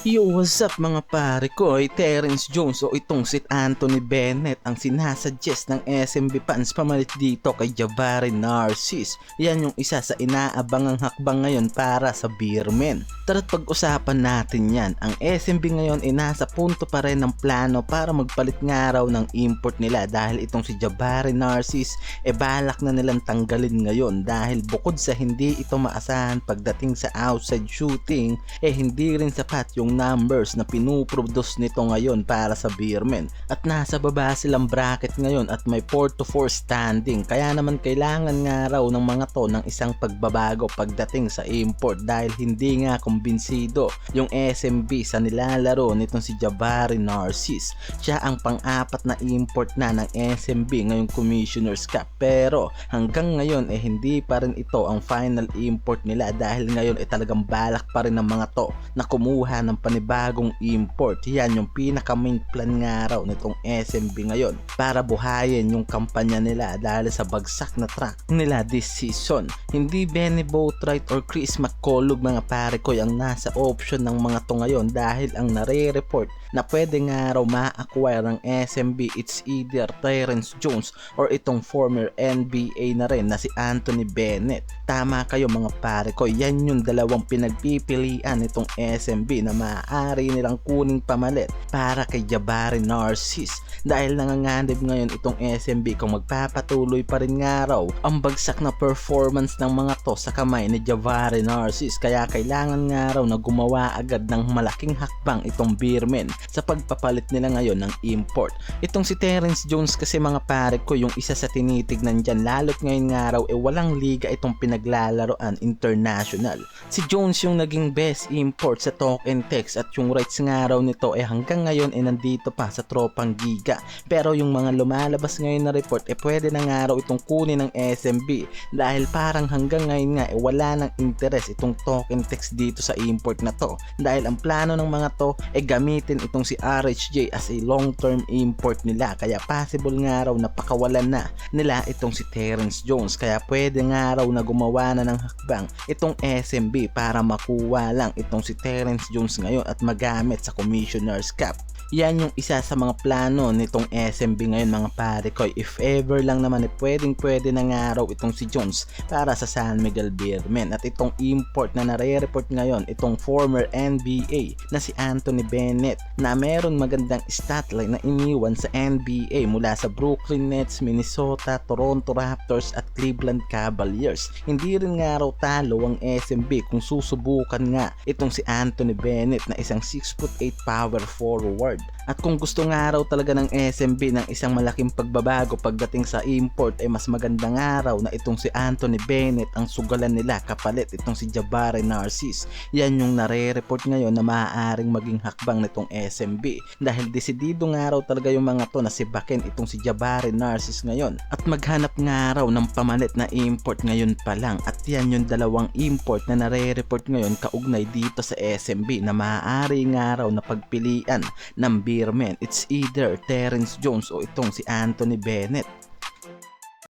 Yo, what's up mga pare ko? Terence Jones o itong si Anthony Bennett ang sinasuggest ng SMB fans pamalit dito kay Jabari Narcisse. Yan yung isa sa inaabangang hakbang ngayon para sa Beermen. Tara't pag-usapan natin yan. Ang SMB ngayon ay nasa punto pa rin ng plano para magpalit nga raw ng import nila dahil itong si Jabari Narcisse balak na nilang tanggalin ngayon dahil bukod sa hindi ito maasahan pagdating sa outside shooting hindi rin sapat yung numbers na pinuproduce nito ngayon para sa Beermen at nasa baba silang bracket ngayon at may 4-4 standing kaya naman kailangan nga raw ng mga to ng isang pagbabago pagdating sa import dahil hindi nga kumbinsido yung SMB sa nilalaro nitong si Jabari Narcisse. Siya ang pang-apat na import na ng SMB ngayong Commissioner's Cup pero hanggang ngayon hindi pa rin ito ang final import nila dahil ngayon talagang balak pa rin ng mga to na kumuha ng panibagong import. Yan yung pinaka main plan nga raw nitong SMB ngayon para buhayin yung kampanya nila dahil sa bagsak na track nila this season. Hindi Benny Boatwright or Chris McCullough mga pare ko ang nasa option ng mga to ngayon dahil ang nare-report na pwede nga raw ma-acquire ng SMB it's either Terence Jones or itong former NBA na rin na si Anthony Bennett. Tama kayo mga pare ko, yan yung dalawang pinagpipilian nitong SMB na maaari nilang kuning pamalit para kay Jabari Narcisse dahil nanganganib ngayon itong SMB kung magpapatuloy pa rin nga raw ang bagsak na performance ng mga to sa kamay ni Jabari Narcisse kaya kailangan nga raw na gumawa agad ng malaking hakbang itong Beermen sa pagpapalit nila ngayon ng import. Itong si Terence Jones kasi mga pare ko yung isa sa tinitignan dyan lalo't ngayon nga raw walang liga itong pinaglalaroan international. Si Jones yung naging best import sa Token Text at yung rights nga raw nito hanggang ngayon nandito pa sa tropang giga pero yung mga lumalabas ngayon na report pwede na nga raw itong kunin ng SMB dahil parang hanggang ngayon nga wala ng interest itong Token Text dito sa import na to dahil ang plano ng mga to gamitin itong si RHJ as a long term import nila kaya possible nga raw na pakawalan na nila itong si Terence Jones kaya pwede nga raw na gumawa na ng hakbang itong SMB para makuha lang itong si Terence Jones ngayon at magamit sa Commissioner's Cup. Yan yung isa sa mga plano nitong SMB ngayon mga pare ko. If ever lang naman pwede na nga raw itong si Jones para sa San Miguel Beermen at itong import na nare-report ngayon itong former NBA na si Anthony Bennett na meron magandang statline na iniwan sa NBA mula sa Brooklyn Nets, Minnesota, Toronto Raptors at Cleveland Cavaliers. Hindi rin nga raw talo ang SMB kung susubukan nga itong si Anthony Bennett na isang 6'8" power forward. At kung gusto nga raw talaga ng SMB ng isang malaking pagbabago pagdating sa import mas maganda nga raw na itong si Anthony Bennett ang sugalan nila kapalit itong si Jabari Narcisse. Yan yung nare-report ngayon na maaaring maging hakbang nitong SMB dahil desidido nga raw talaga yung mga to na sibakin itong si Jabari Narcisse ngayon at maghanap nga raw ng pamalit na import ngayon pa lang at yan yung dalawang import na nare-report ngayon kaugnay dito sa SMB na maaari nga raw na pagpilian ng Beermen. It's either Terence Jones o itong si Anthony Bennett.